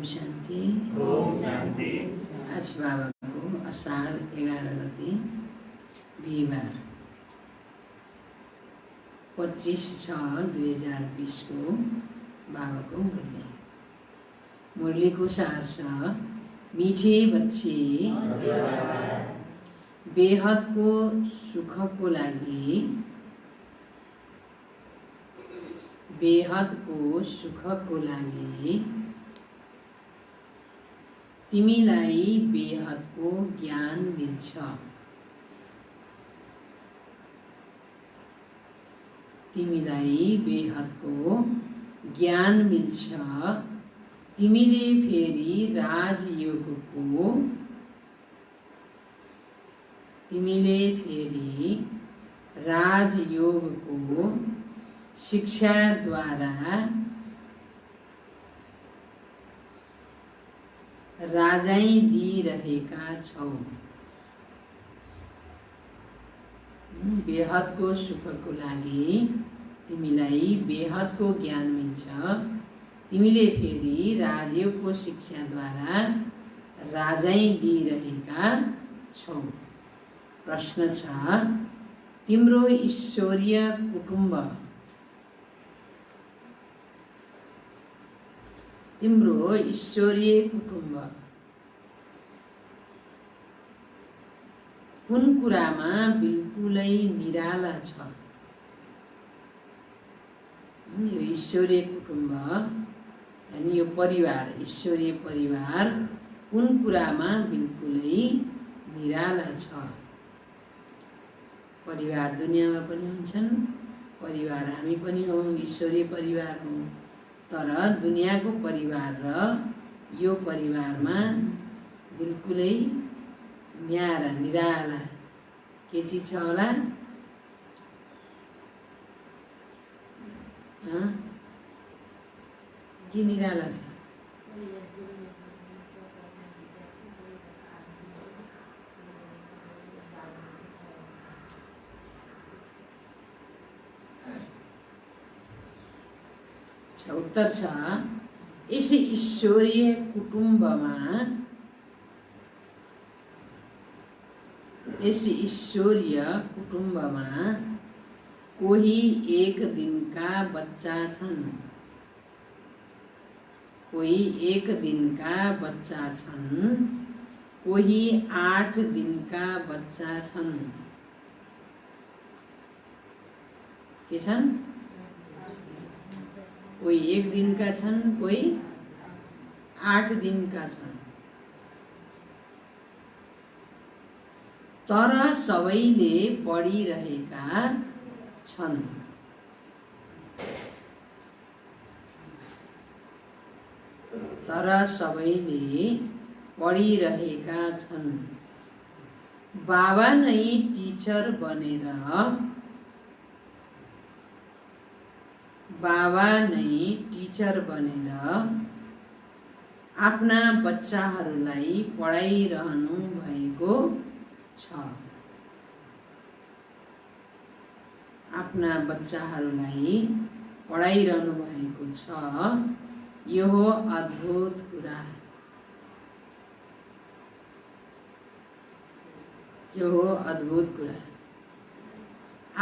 शान्ति। ओम शान्ति। आज बाबाको असार 11 गते बिहिबार 25/6/2020 को बाबाको मुरली। मुरलीको सार छ, मीठे बच्चे बेहदको सुखको लागि तिमीलाई बेहदको ज्ञान मिल्छ। तिमीले फेरि राजयोगको शिक्षाद्वारा राजाई दिइरहेका छौ। बेहदको सुखको लागि तिमीलाई बेहदको ज्ञान मिल्छ। तिमीले फेरि राजयोगको शिक्षाद्वारा राजाई दिइरहेका छौ। प्रश्न छ, तिम्रो ईश्वरीय कुटुम्ब कुन कुरामा बिल्कुलै निराला छ? यो ईश्वरीय कुटुम्ब यानी यो परिवार, ईश्वरीय परिवार कुन कुरामा बिल्कुलै निराला छ? परिवार दुनियाँमा पनि हुन्छन्, परिवार हामी पनि हौँ, ईश्वरीय परिवार हौँ। तर दुनियाँको परिवार र यो परिवारमा बिल्कुलै न्यारा निराला के चिज छ होला? के निराला छ? उत्तर छ, यस ईश्वरीय कुटुम्बमा कोही एक दिनका बच्चा छन्, कोही 8 दिनका बच्चा छन्। के छन्? कोही 1 दिनका छन्, कोही 8 दिनका छन्। तर सबैले पढिरहेका छन्। बाबा नै टिचर बनेर आफ्ना बच्चाहरूलाई पढाइरहनु भएको छ। यो हो अद्भुत कुरा।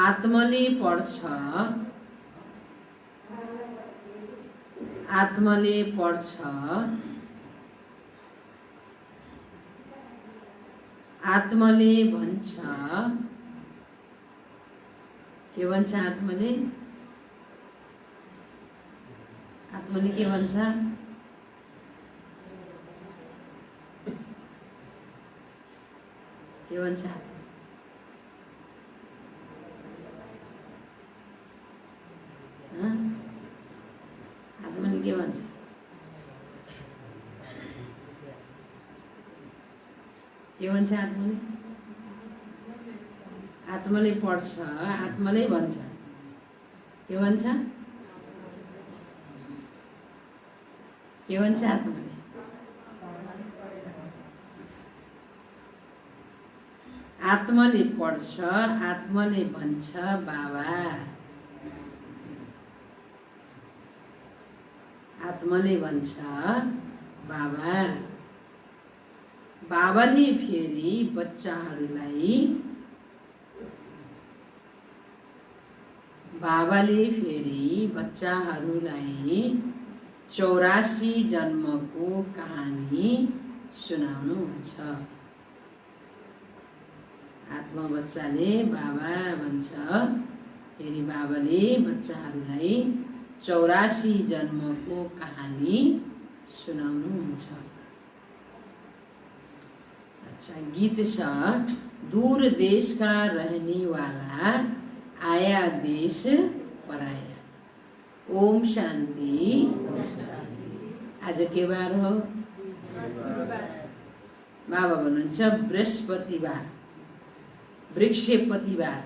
आत्माले पढ्छ, आत्माले भन्छ। के भन्छ आत्माले? आत्माले के भन्छ? के भन्छ? आत्माले के भन्छ? के भन्छ आत्माले? आत्माले पढ्छ, आत्माले भन्छ। के भन्छ? के भन्छ आत्माले? आत्माले पढ्छ, आत्माले भन्छ बाबा। आत्माले भन्छ बाबाले फेरि बच्चाहरूलाई 84 जन्मको कहानी सुनाउनुहुन्छ। आत्मा बच्चाले बाबा भन्छ, फेरि बाबाले बच्चाहरूलाई 84 जन्मको कहानी सुनाउनुहुन्छ। अच्छा, गीत छ, दूर देश का रहने वाला आया देश पराया। ओम शान्ति। आज के बार हो? बाबा भन्नुहुन्छ बृहस्पतिबार, वृक्षपतिबार।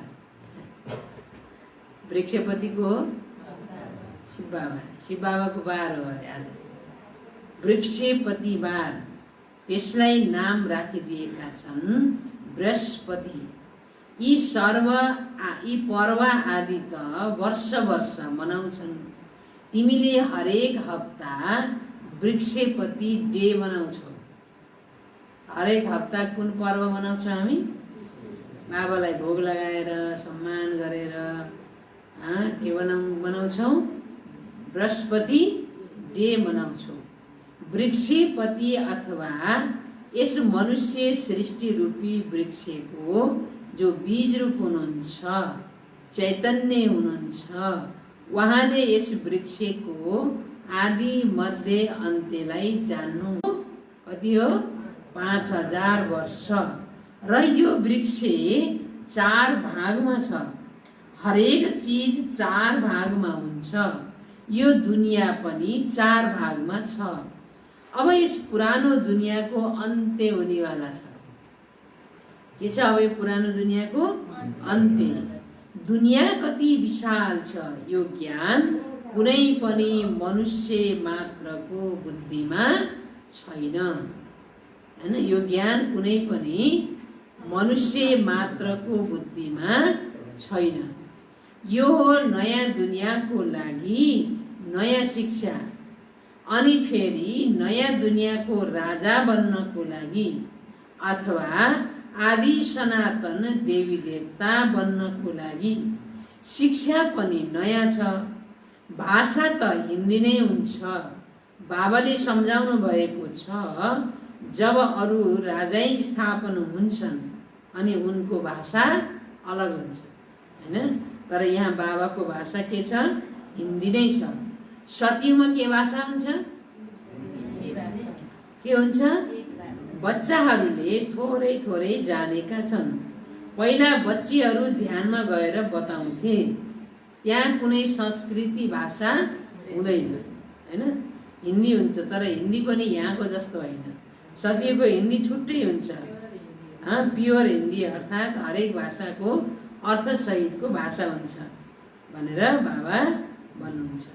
वृक्षपतिको शिव बाबाको बार हो अरे आज, वृक्षपतिबार। त्यसलाई नाम राखिदिएका छन् बृहस्पति। यी पर्व आदि त वर्ष मनाउँछन्। तिमीले हरेक हप्ता वृक्षपति डे मनाउँछौ। हरेक हप्ता कुन पर्व मनाउँछौँ हामी? बाबालाई भोग लगाएर सम्मान गरेर के मनाउँछौँ? बृहस्पति डे मनाउँछौँ। वृक्षपति अथवा यस मनुष्य सृष्टि रूपी वृक्षको जो बीज रूप हुनुहुन्छ, चैतन्य हुनुहुन्छ, उहाँले यस वृक्षको आदि मध्य अन्त्यलाई जान्नु। कति हो? 5000 वर्ष। र यो वृक्ष 4 भागमा छ। हरेक चीज 4 भागमा हुन्छ। यो दुनिया पनि 4 भागमा छ। अब यस पुरानो दुनियाँको अन्त्य हुनेवाला छ। के छ अब यो पुरानो दुनियाँको अन्त्य? दुनियाँ कति विशाल छ यो ज्ञान कुनै पनि मनुष्य मात्रको बुद्धिमा छैन। हैन, यो ज्ञान कुनै पनि मनुष्य मात्रको बुद्धिमा छैन। यो हो नयाँ दुनियाँको लागि नयाँ शिक्षा, अनि फेरि नयाँ दुनियाँको राजा बन्नको लागि अथवा आदि सनातन देवी देवता बन्नको लागि शिक्षा पनि नयाँ छ। भाषा त हिन्दी नै हुन्छ। बाबाले सम्झाउनु भएको छ, जब अरू राजै स्थापन हुन्छन् अनि उनको भाषा अलग हुन्छ, हैन? तर यहाँ बाबाको भाषा के छ? हिन्दी नै छ। सत्यमा के भाषा हुन्छ? के हुन्छ? बच्चाहरूले थोरै जानेका छन्। पहिला बच्चीहरू ध्यानमा गएर बताउँथे। त्यहाँ कुनै संस्कृति भाषा हुँदैन, हैन? हिन्दी हुन्छ, तर हिन्दी पनि यहाँको जस्तो होइन। सत्यको हिन्दी छुट्टै हुन्छ। प्योर हिन्दी अर्थात् हरेक भाषाको अर्थसहितको भाषा हुन्छ भनेर बाबा भन्नुहुन्छ।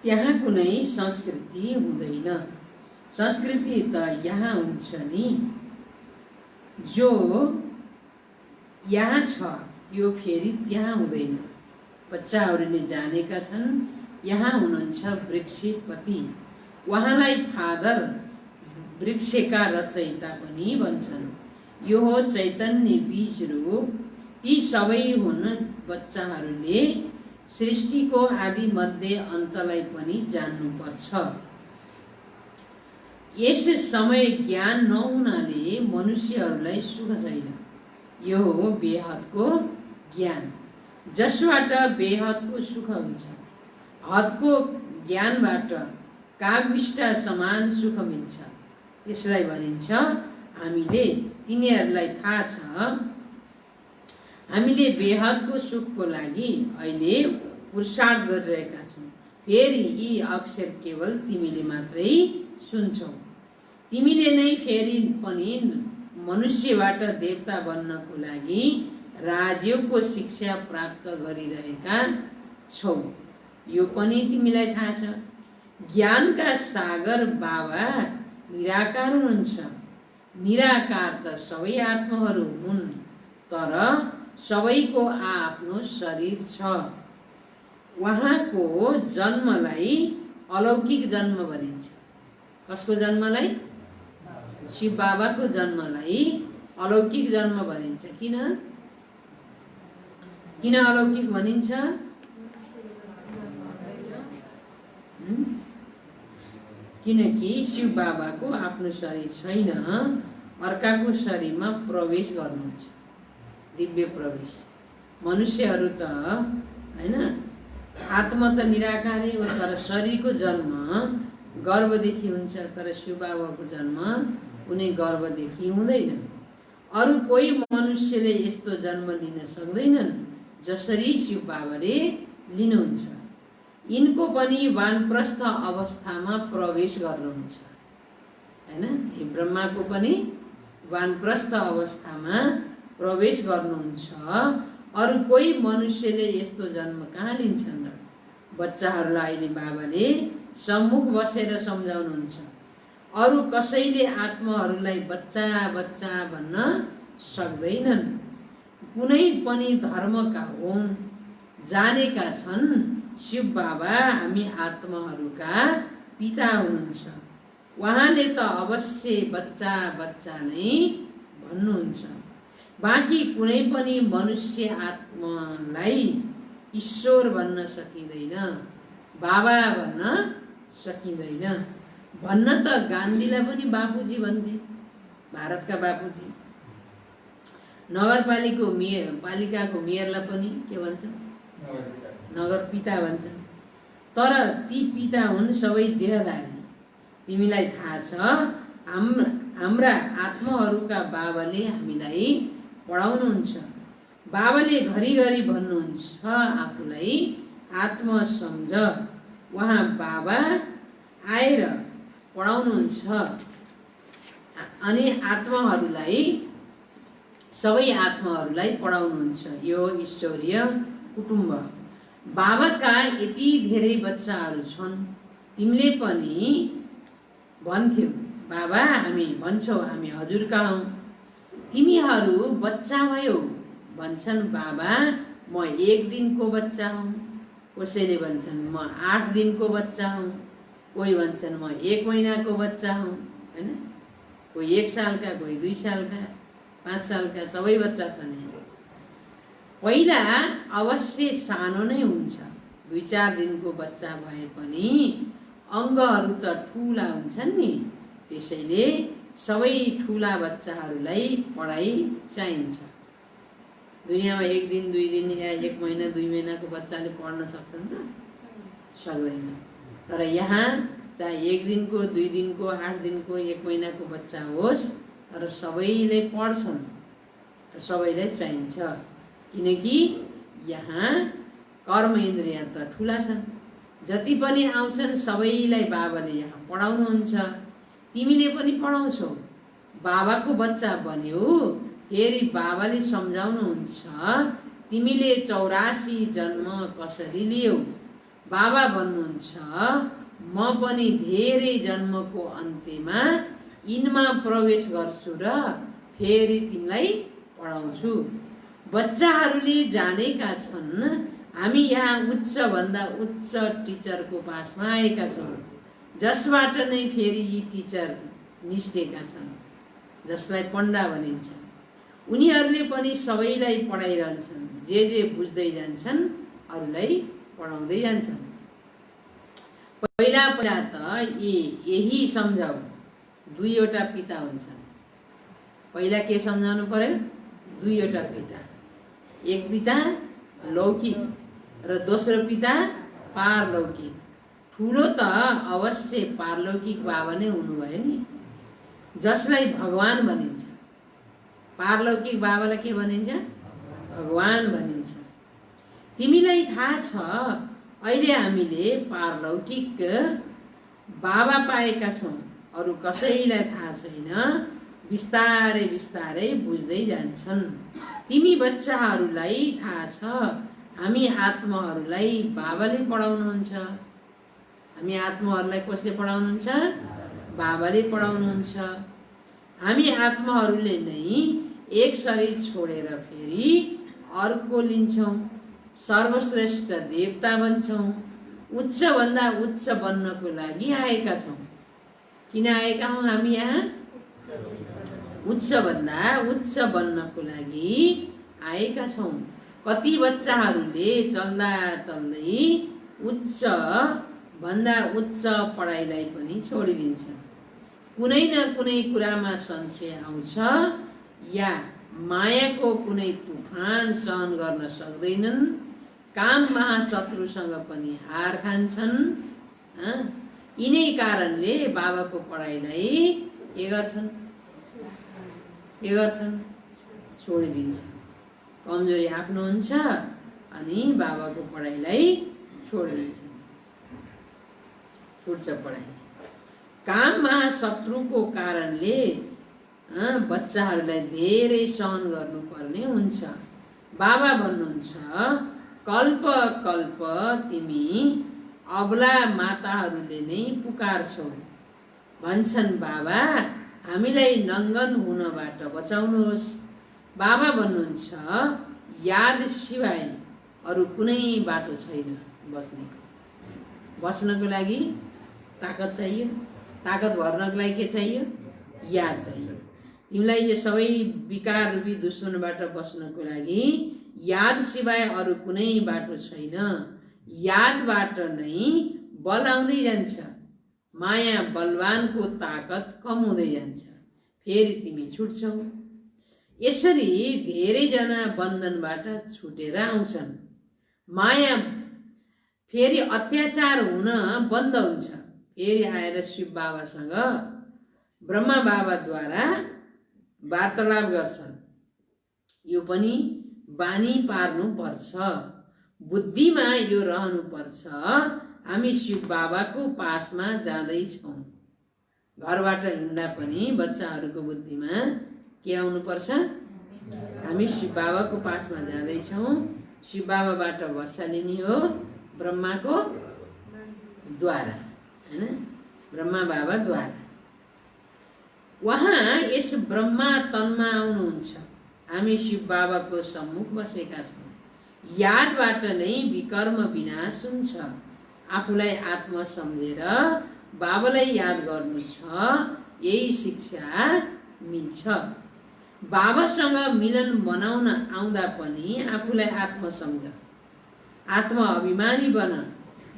त्यहाँ कुनै संस्कृति हुँदैन। संस्कृति त यहाँ हुन्छ नि, जो यहाँ छ त्यो फेरि त्यहाँ हुँदैन। बच्चाहरूले जानेका छन् यहाँ हुनुहुन्छ वृक्षपति, उहाँलाई फादर वृक्षका रचयिता पनि भन्छन्। यो हो चैतन्य बीज रूप, ती सबै हुन् बच्चाहरूले सृष्टिको आदि मध्य अन्तलाई पनि जान्नुपर्छ। यस समय ज्ञान नहुनाले मनुष्यहरूलाई सुख छैन। यो हो बेहदको ज्ञान, जसबाट बेहदको सुख हुन्छ। हदको ज्ञानबाट कागविष्टा समान सुख मिल्छ। त्यसलाई भनिन्छ हामीले, तिनीहरूलाई थाहा छ हामीले बेहदको सुखको लागि अहिले पुरुषार्थ गरिरहेका छौँ। फेरि यी अक्षर केवल तिमीले मात्रै सुन्छौ। तिमीले नै फेरि पनि मनुष्यबाट देवता बन्नको लागि राजयोगको शिक्षा प्राप्त गरिरहेका छौ। यो पनि तिमीलाई थाहा छ। ज्ञानका सागर बाबा निराकार हुनुहुन्छ। निराकार त सबै आत्माहरू हुन्, तर सबैको आफ्नो शरीर छ। उहाँको जन्मलाई अलौकिक जन्म भनिन्छ। कसको जन्मलाई? शिव बाबाको जन्मलाई अलौकिक जन्म भनिन्छ। किन अलौकिक भनिन्छ? किनकि शिव बाबाको आफ्नो शरीर छैन, अर्काको शरीरमा प्रवेश गर्नुहुन्छ, दिव्य प्रवेश। मनुष्यहरू त हैन, आत्मा त निराकारै हो, तर शरीरको जन्म गर्भदेखि हुन्छ, तर शिव बाबाको जन्म कुनै गर्भदेखि हुँदैन। अरू कोही मनुष्यले यस्तो जन्म लिन सक्दैनन् जसरी शिव बाबाले लिनुहुन्छ। यिनको पनि वानप्रस्थ अवस्थामा प्रवेश गर्नुहुन्छ हैन। यो ब्रह्माको पनि वानप्रस्थ अवस्थामा प्रवेश गर्नुहुन्छ। अरू कोही मनुष्यले यस्तो जन्म कहाँ लिन्छन् र? बच्चाहरूलाई अहिले बाबाले सम्मुख बसेर सम्झाउनुहुन्छ। अरू कसैले आत्माहरूलाई बच्चा बच्चा भन्न सक्दैनन्। कुनै पनि धर्मका हुन्, जानेका छन् शिव बाबा हामी आत्माहरूका पिता हुनुहुन्छ। उहाँले त अवश्य बच्चा बच्चा नै भन्नुहुन्छ। बाँकी कुनै पनि मनुष्य आत्मालाई ईश्वर भन्न सकिँदैन, बाबा भन्न सकिँदैन। भन्न त गान्धीलाई पनि बापुजी भन्थे, भारतका बापुजी। नगरपालिकाको मेयरलाई पनि के भन्छ? नगर पिता भन्छन्। तर ती पिता हुन् सबै देहधारी। तिमीलाई थाहा छ हाम्रा आत्माहरूका बाबाले हामीलाई पढाउनुहुन्छ। बाबाले घरिघरि भन्नुहुन्छ आफूलाई आत्मा सम्झ। उहाँ बाबा आएर पढाउनुहुन्छ अनि आत्माहरूलाई, सबै आत्माहरूलाई पढाउनुहुन्छ। यो ईश्वरीय कुटुम्ब। बाबाका यति धेरै बच्चाहरू छन्। तिमीले पनि भन्थ्यौ बाबा, हामी भन्छौ हामी हजुरका हौँ। तिमीहरू बच्चा भयो भन्छन् बाबा म 1 दिनको बच्चा हुँ। कसैले भन्छन् म 8 दिनको बच्चा हुँ। कोही भन्छन् म 1 महिनाको बच्चा हुँ हैन। कोही 1 सालका, कोही 2 सालका, 5 सालका, सबै बच्चा छन्। पहिला अवश्य सानो नै हुन्छ। 2-4 दिनको बच्चा भए पनि अङ्गहरू त ठुला हुन्छन् नि। त्यसैले सबै ठुला बच्चाहरूलाई पढाइ चाहिन्छ। दुनियाँमा 1 दिन 2 दिन या 1 महिना 2 महिनाको बच्चाले पढ्न सक्छन् त? सक्दैन। तर यहाँ चाहे 1 दिनको, 2 दिनको, 8 दिनको, 1 महिनाको बच्चा होस्, तर सबैले पढ्छन् र सबैलाई चाहिन्छ। किनकि यहाँ कर्म इन्द्रिय त ठुला छन्। जति पनि आउँछन् सबैलाई बाबाले यहाँ पढाउनुहुन्छ। तिमीले पनि पढाउँछौ। बाबाको बच्चा बन्यौ, फेरि बाबाले सम्झाउनुहुन्छ तिमीले 84 जन्म कसरी लियौ? बाबा भन्नुहुन्छ, म पनि धेरै जन्मको अन्त्यमा यिनमा प्रवेश गर्छु र फेरि तिमीलाई पढाउँछु। बच्चाहरूले जानेका छन् हामी यहाँ उच्चभन्दा उच्च टिचरको पासमा आएका छौँ, जसबाट नै फेरि यी टिचर निस्केका छन्, जसलाई पण्डा भनिन्छ। उनीहरूले पनि सबैलाई पढाइरहन्छन्, जे बुझ्दै जान्छन् अरूलाई पढाउँदै जान्छन्। पहिला त यही सम्झाऊ, दुईवटा पिता हुन्छन्। पहिला के सम्झाउनु पर्यो? दुईवटा पिता, एक पिता लौकिक र दोस्रो पिता पारलौकिक। ठुलो त अवश्य पारलौकिक बाबा नै हुनुभयो नि, जसलाई भगवान भनिन्छ। पारलौकिक बाबालाई के भनिन्छ? भगवान भनिन्छ। तिमीलाई थाहा छ अहिले हामीले पारलौकिक बाबा पाएका छौँ, अरू कसैलाई थाहा छैन। बिस्तारै बिस्तारै बुझ्दै जान्छन्। तिमी बच्चाहरूलाई थाहा छ हामी आत्माहरूलाई बाबाले पढाउनुहुन्छ। हामी आत्माहरूलाई कसले पढाउनुहुन्छ? बाबाले पढाउनुहुन्छ। हामी आत्माहरूले नै एक शरीर छोडेर फेरि अर्को लिन्छौँ, सर्वश्रेष्ठ देवता बन्छौँ, उच्चभन्दा उच्च बन्नको लागि आएका छौँ। किन आएका हौँ हामी यहाँ? उच्चभन्दा उच्च बन्नको लागि आएका छौँ। कति बच्चाहरूले चल्दा चल्दै उच्च भन्दा उच्च पढाइलाई पनि छोडिदिन्छन्। कुनै न कुनै कुरामा संशय आउँछ या मायाको कुनै तुफान सहन गर्न सक्दैनन्, काम महाशत्रुसँग पनि हार खान्छन्। यिनै कारणले बाबाको पढाइलाई के गर्छन्? छोडिदिन्छन्। कमजोरी आफ्नो हुन्छ अनि बाबाको पढाइलाई छोडिदिन्छन्, छुट्छ पढाइ। काम महाशत्रुको कारणले बच्चाहरूलाई धेरै सहन गर्नुपर्ने हुन्छ। बाबा भन्नुहुन्छ, कल्प कल्प तिमी अबला माताहरूले नै पुकार्छौ। भन्छन् बाबा हामीलाई नङ्गन हुनबाट बचाउनुहोस्। बाबा भन्नुहुन्छ, याद सिवाय अरू कुनै बाटो छैन बच्नको लागि। ताकत चाहियो, ताकत भर्नको लागि के चाहियो? याद चाहियो। तिमीलाई यो सबै विकार रूपी दुश्मनबाट बस्नको लागि याद सिवाय अरू कुनै बाटो छैन। यादबाट नै बल आउँदै जान्छ, माया बलवानको ताकत कम हुँदै जान्छ, फेरि तिमी छुट्छौ। यसरी धेरैजना बन्धनबाट छुटेर आउँछन्। माया फेरि अत्याचार हुन बन्द हुन्छ, फेरि आएर शिव बाबासँग ब्रह्मा बाबाद्वारा वार्तालाप गर्छन्। यो पनि बानी पार्नु पर्छ, बुद्धिमा यो रहनु पर्छ। हामी शिव बाबाको पासमा जाँदैछौँ। घरबाट हिँड्दा पनि बच्चाहरूको बुद्धिमा के आउनुपर्छ? हामी शिव बाबाको पासमा जाँदैछौँ। शिव बाबाबाट वर्षा लिने हो ब्रह्माको द्वारा, हैन? ब्रह्मा बाबाद्वारा। उहाँ यस ब्रह्मा तनमा आउनुहुन्छ। हामी शिव बाबाको सम्मुख बसेका छौँ। यादबाट नै विकर्म विनाश हुन्छ। आफूलाई आत्मा सम्झेर बाबालाई याद गर्नु छ, यही शिक्षा मिल्छ। बाबासँग मिलन बनाउन आउँदा पनि आफूलाई आत्मा सम्झ, आत्मा अभिमानी बन।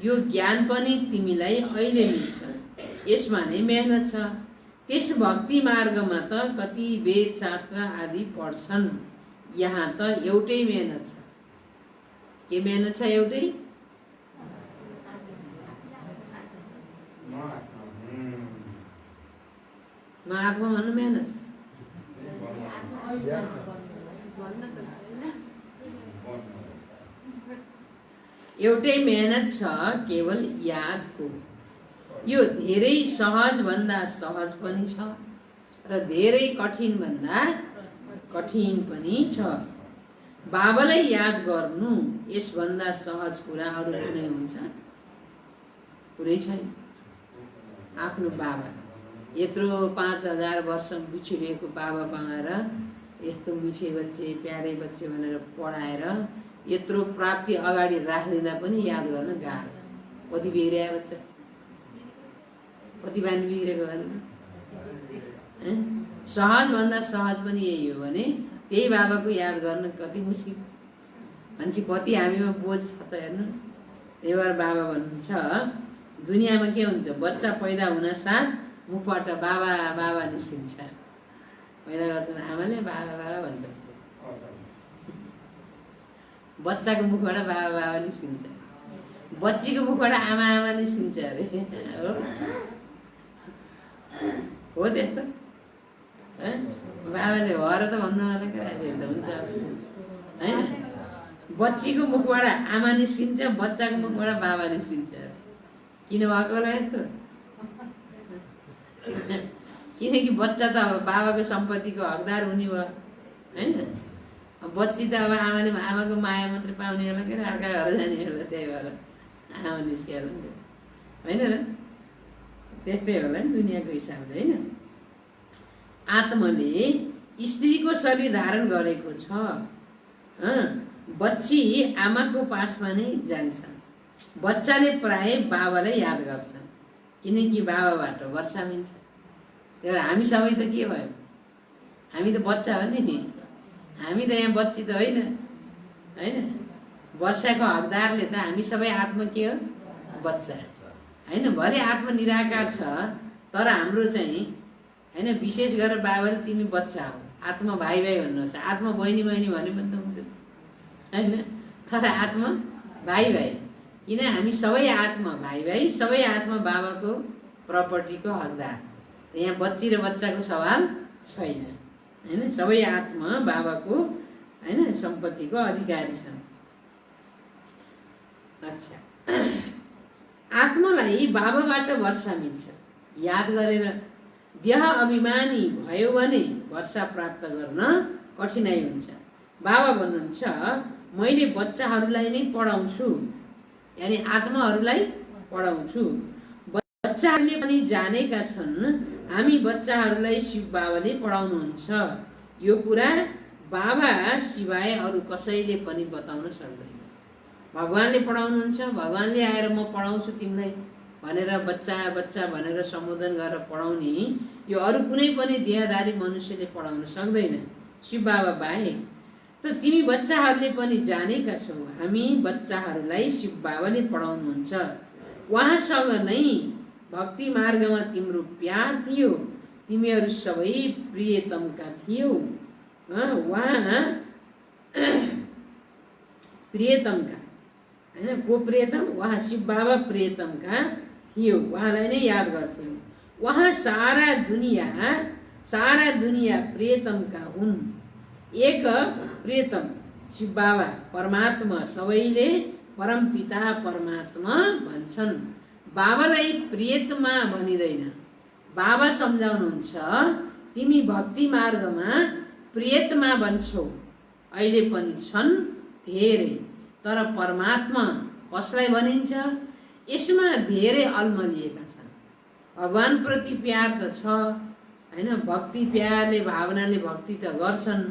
यो ज्ञान पनि तिमीलाई अहिले मिल्छ, यसमा नै मेहनत छ। त्यस भक्ति मार्गमा त कति वेद शास्त्र आदि पढ्छन्, यहाँ त एउटै मेहनत छ। के मेहनत छ? एउटै। आत्मा भन्नु मेहनत छ। एउटै मेहनत छ, केवल यादको। यो धेरै सहज भन्दा सहज पनि छ र धेरै कठिन भन्दा कठिन पनि छ। बाबालाई याद गर्नु यसभन्दा सहज कुरा अरू कुनै हुन्छ? कुरै छैन। आफ्नो बाबा यत्रो 5000 वर्ष बिछिडिएको बाबा बनाएर यस्तो मिठे बच्चे प्यारे बच्चे भनेर पढाएर यत्रो प्राप्ति अगाडि राखिदिँदा पनि याद गर्न गाह्रो। कति बिग्रिया बच्चा, कति बानी बिग्रेको गर्नु। सहजभन्दा सहज पनि यही हो भने त्यही बाबाको याद गर्न कति मुस्किल। मान्छे कति हामीमा बोझ छ त हेर्नु। त्यही भएर बाबा भन्नुहुन्छ दुनियाँमा के हुन्छ, बच्चा पैदा हुन साथ मुखबाट बाबा बाबा निस्किन्छ। पैदा गर्छन् आमाले बाबा बाबा भन्छ, बच्चाको मुखबाट बाबा बाबा निस्किन्छ, बच्चीको मुखबाट आमा आमा निस्किन्छ अरे। हो त्यस्तो बाबाले हर त भन्नु त हुन्छ होइन। बच्चीको मुखबाट आमा निस्किन्छ, बच्चाको मुखबाट बाबा निस्किन्छ। किन भएको होला यस्तो? किनकि बच्चा त अब बाबाको सम्पत्तिको हकदार हुने भयो होइन। बच्ची त अब आमाले आमाको माया मात्रै पाउने होला के अर्का घर जाने होला, त्यही भएर आमा निस्किहाल्नु होइन र। त्यस्तै होला नि दुनियाँको हिसाबले होइन। आत्माले स्त्रीको शरीर धारण गरेको छ। बच्ची आमाको पासमा नै जान्छ। बच्चाले प्राय बाबालाई याद गर्छ किनकि बाबाबाट वर्षा मिल्छ। त्यही भएर हामी सबै त के भयो, हामी त बच्चा हो नि। हामी त यहाँ बच्ची त होइन होइन। वर्षाको हकदारले त हामी सबै आत्मा के हो, बच्चा होइन। भले आत्मा निराकार छ तर हाम्रो चाहिँ होइन विशेष गरेर बाबाले तिमी बच्चा हो, आत्मा भाइ भाइ भन्नुहोस्। आत्मा बहिनी बहिनी भने पनि त हुन्थ्यो होइन। तर आत्मा भाइ भाइ, किन हामी सबै आत्मा भाइ भाइ, सबै आत्मा बाबाको प्रपर्टीको हकदार। यहाँ बच्ची र बच्चाको सवाल छैन होइन। सबै आत्मा बाबाको होइन सम्पत्तिको अधिकारी छन्। अच्छा, आत्मालाई बाबाबाट वर्षा मिल्छ। याद गरेर देह अभिमानी भयो भने वर्षा प्राप्त गर्न कठिनाइ हुन्छ। बाबा भन्नुहुन्छ मैले बच्चाहरूलाई नै पढाउँछु, यानि आत्माहरूलाई पढाउँछु। बच्चाहरूले पनि जानेका छन् हामी बच्चाहरूलाई शिव बाबाले पढाउनुहुन्छ। यो कुरा बाबा सिवाय अरू कसैले पनि बताउन सक्दैन। भगवानले पढाउनुहुन्छ, भगवानले आएर म पढाउँछु तिमीलाई भनेर बच्चा बच्चा भनेर सम्बोधन गरेर पढाउने यो अरू कुनै पनि देहधारी मनुष्यले पढाउन सक्दैन शिव बाबा बाहेक। त तिमी बच्चाहरूले पनि जानेका छौ हामी बच्चाहरूलाई शिव बाबाले पढाउनुहुन्छ। उहाँसँग नै भक्ति मार्गमा तिम्रो प्यार थियो, तिमीहरू सबै प्रियतमका थियौ। उहाँ प्रियतमका होइन, को प्रियतम? उहाँ शिव बाबा प्रियतमका थियो, उहाँलाई नै याद गर्थ्यौ। उहाँ सारा दुनिया प्रियतमका हुन्। एक प्रियतम शिव बाबा परमात्मा, सबैले परमपिता परमात्मा भन्छन्। बाबालाई प्रियतमा भनिँदैन। बाबा सम्झाउनुहुन्छ तिमी भक्ति मार्गमा प्रियतमा भन्छौ। अहिले पनि छन् धेरै, तर परमात्मा कसलाई भनिन्छ यसमा धेरै अल्मलिएका छन्। भगवान प्रति प्यार त छ होइन, भक्ति प्यारले भावनाले भक्ति त गर्छन्,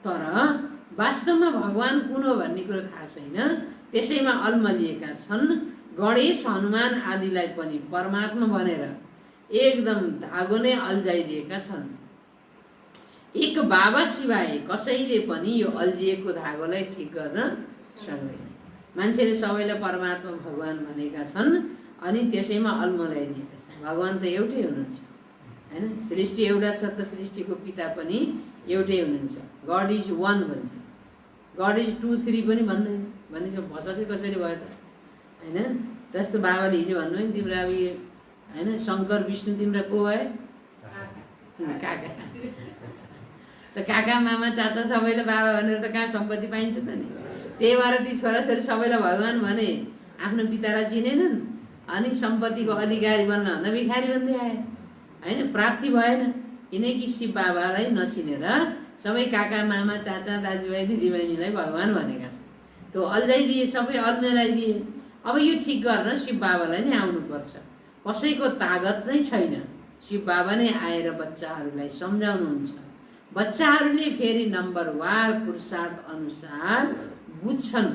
तर वास्तवमा भगवान कुन हो भन्ने कुरो थाहा छैन। त्यसैमा अल्मलिएका छन्। गणेश हनुमान आदिलाई पनि परमात्मा भनेर एकदम धागो नै अल्झाइदिएका छन्। एक बाबा सिवाय कसैले पनि यो अल्झिएको धागोलाई ठिक गर्न सक्दैन। मान्छेले सबैलाई परमात्मा भगवान भनेका छन् अनि त्यसैमा अल्मलाइदिएका छन्। भगवान त एउटै हुनुहुन्छ होइन। सृष्टि एउटा छ त सृष्टिको पिता पनि एउटै हुनुहुन्छ। गड इज वान भन्छ, गड इज 2, 3 पनि भन्दैन। भनेको भसकै कसरी भयो त होइन। जस्तो बाबाले हिजो भन्नुभयो नि तिम्रो अब यो होइन शङ्कर विष्णु तिम्रो को भयो? काका। त काका मामा चाचा सबैले बाबा भनेर त कहाँ सम्पत्ति पाइन्छ त नि। त्यही भएर ती छोराछोरी सबैलाई भगवान भने आफ्नो पितालाई चिनेनन् अनि सम्पत्तिको अधिकारी बन्न भन्दा भिखारी बन्दै आए होइन। प्राप्ति भएन किनकि शिव बाबालाई नचिनेर सबै काका मामा चाचा दाजुभाइ दिदीबहिनीलाई भगवान भनेका छन्। त्यो अल्झाइदिए, सबै अल्मेलाइदिए। अब यो ठिक गर्न शिव बाबालाई नै आउनुपर्छ। कसैको तागत नै छैन। शिव बाबा नै आएर बच्चाहरूलाई सम्झाउनुहुन्छ। बच्चाहरूले फेरि नम्बरवार पुरुषार्थ अनुसार बुझ्छन्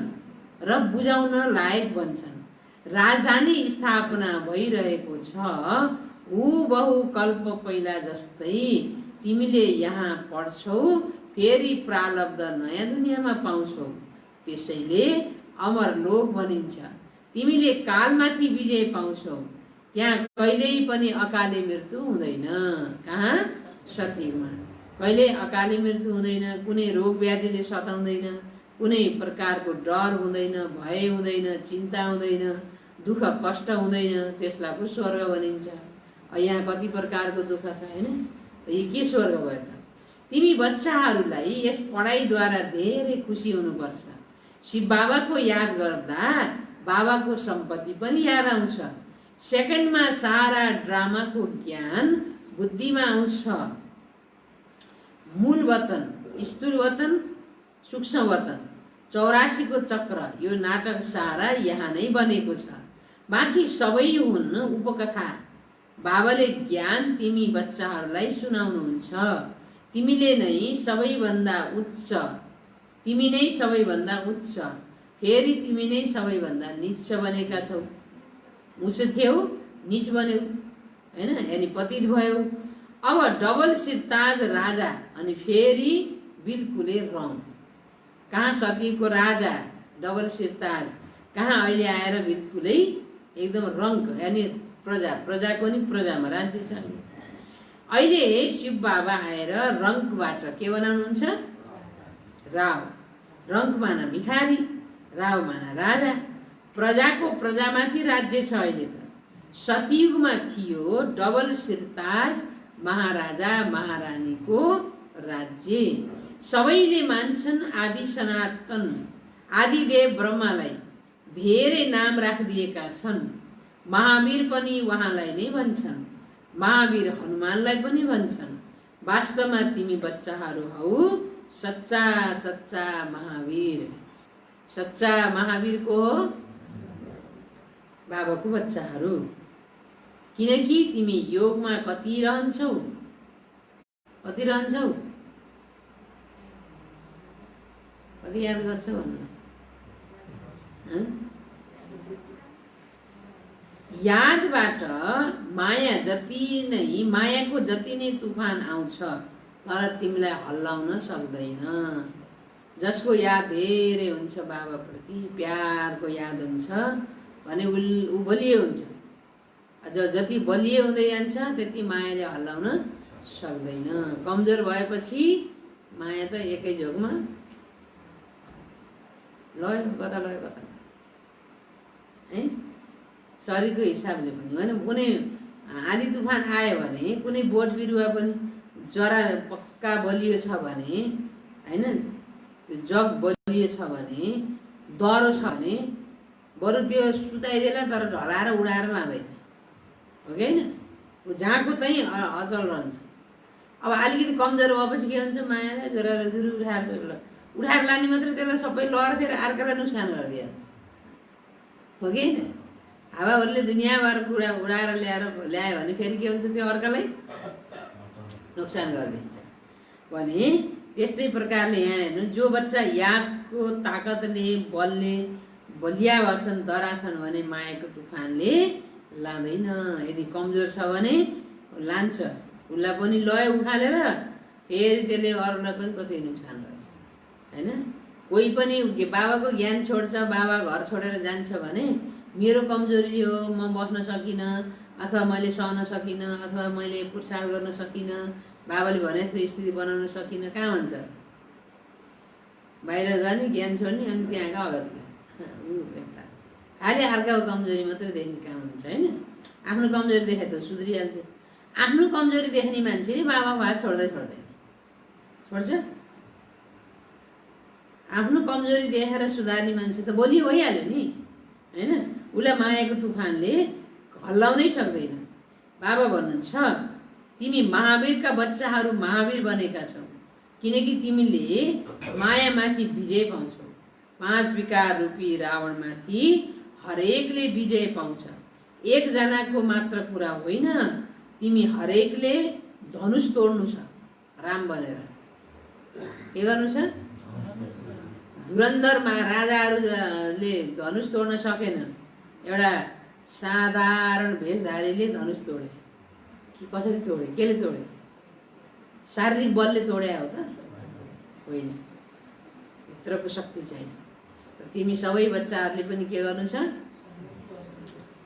र बुझाउन लायक बन्छन्। राजधानी स्थापना भइरहेको छ, हुबहु कल्प पहिला जस्तै। तिमीले यहाँ पढ्छौ, फेरि प्रारब्ध नयाँ दुनियाँमा पाउँछौ। त्यसैले अमर लोक भनिन्छ। तिमीले कालमाथि विजय पाउँछौ। त्यहाँ कहिल्यै पनि अकाले मृत्यु हुँदैन। कहाँ? सतयुगमा कहिल्यै अकाले मृत्यु हुँदैन। कुनै रोग व्याधिले सताउँदैन, कुनै प्रकारको डर हुँदैन, भय हुँदैन, चिन्ता हुँदैन, दुःख कष्ट हुँदैन। त्यसलाई पो स्वर्ग भनिन्छ। यहाँ कति प्रकारको दुःख छ हैन? यो के स्वर्ग भयो त? तिमी बच्चाहरूलाई यस पढाइद्वारा धेरै खुसी हुनुपर्छ। शिव बाबाको याद गर्दा बाबाको सम्पत्ति पनि याद आउँछ। सेकेन्डमा सारा ड्रामाको ज्ञान बुद्धिमा आउँछ। मूल वतन, स्थूल वतन, सूक्ष्म वतन, 84 को चक्र, यो नाटक सारा यहाँ नै बनेको छ। बाँकी सबै हुन् उपकथा। बाबाले ज्ञान तिमी बच्चाहरूलाई सुनाउनुहुन्छ। तिमीले नै सबैभन्दा उच्च, तिमी नै सबैभन्दा उच्च, फेरि तिमी नै सबैभन्दा नीच बनेका छौ। उच्च थियौ, नीच बन्यौ हैन? यानी पतित भयो। अब डबल सिरताज राजा अनि फेरि बिल्कुलै रङ। कहाँ सतीको राजा डबल सिरताज, कहाँ अहिले आएर बिल्कुलै एकदम रङ्क, यानी प्रजा, प्रजाको नि प्रजामा राज्य छ। अहिले शिव बाबा आएर रङ्कबाट के बनाउनुहुन्छ? राव। रङ्क माना भिखारी, राव माना राजा। प्रजाको प्रजामाथि राज्य छ अहिले त। सतयुगमा थियो डबल सिरताज महाराजा महारानीको राज्य। सबैले मान्छन् आदि सनातन आदिदेव ब्रह्मालाई। धेरै नाम राखिदिएका छन्। महावीर पनि उहाँलाई नै भन्छन्। महावीर हनुमानलाई पनि भन्छन्। वास्तवमा तिमी बच्चाहरू हौ सच्चा सच्चा महावीर। सच्चा महावीर को हो? बाबाको बच्चाहरू। किनकि तिमी योगमा कति रहन्छौ? कति रहन्छौ? कति याद गर्छौ भन्नु? यादबाट माया जति नै, मायाको जति नै तुफान आउँछ तर तिमीलाई हल्लाउन सक्दैन। जसको याद धेरै हुन्छ बाबाप्रति, प्यारको याद हुन्छ भने ऊ बलियो हुन्छ। जति बलियो हुँदै जान्छ त्यति मायाले हल्लाउन सक्दैन। कमजोर भएपछि माया त एकै झोकमा लय कता लय कता है। शरीरको हिसाबले पनि होइन। कुनै आँधी तुफान आयो भने, कुनै बोट बिरुवा पनि जरा पक्का बलियो छ भने होइन, त्यो जग बलियो छ भने, डह्रो छ भने बरु त्यो सुताइदिएला तर ढलाएर उडाएर लाँदैन, हो कि होइन? ऊ जहाँको त्यहीँ अचल रहन्छ। अब अलिकति कमजोर भएपछि के हुन्छ? मायालाई जोराएर जुरु उठाएर लाने मात्रै, त्यसलाई सबै लहर फेरि अर्कालाई नोक्सान गरिदिइहाल्छ, हो कि होइन? हावाहरूले दुनियाँभर कुरा उडाएर ल्यायो भने फेरि के हुन्छ? त्यो अर्कालाई नोक्सान गरिदिन्छ। भने त्यस्तै प्रकारले यहाँ हेर्नु, जो बच्चा यादको ताकतले बलले बलिया भएछन्, डरा छन् भने मायाको तुफानले लाँदैन। यदि कमजोर छ भने लान्छ, उसलाई पनि लय उखालेर फेरि त्यसले अरूलाई पनि कति नोक्सान गर्छ होइन? कोही पनि बाबाको ज्ञान छोड्छ, बाबा घर छोडेर जान्छ भने मेरो कमजोरी हो, म बस्न सकिनँ, अथवा मैले सहन सकिनँ, अथवा मैले पुरुषार्थ गर्न सकिनँ, बाबाले भने जस्तो स्थिति बनाउन सकिनँ, कहाँ भन्छ? बाहिर जाने, ज्ञान छोड्ने, अनि त्यहाँका अगति खालि अर्काको कमजोरी मात्रै देख्ने काम हुन्छ होइन? आफ्नो कमजोरी देखाइ त सुध्रिहाल्थ्यो। आफ्नो कमजोरी देख्ने मान्छेले बाबाको हात छोड्दै छोड्छ? आफ्नो कमजोरी देखेर सुधार्ने मान्छे त बलियो भइहाल्यो नि होइन? उसलाई मायाको तुफानले हल्लाउनै सक्दैन। बाबा भन्नुहुन्छ तिमी महावीरका बच्चाहरू महावीर बनेका छौ। किनकि तिमीले मायामाथि विजय पाउँछौ। 5 विकार रूपी रावणमाथि हरेकले विजय पाउँछ। एकजनाको मात्र कुरा होइन, तिमी हरेकले धनुष तोड्नु छ राम बनेर। के गर्नु छ? धुरन्धरमा राजाहरूले धनुष तोड्न सकेनन्, एउटा साधारण भेषधारीले धनुष तोडे। कि कसरी तोडे? केले तोडे? शारीरिक बलले तोडे हो त? होइन, भित्रको शक्ति चाहियो। तिमी सबै बच्चाहरूले पनि के गर्नु छ?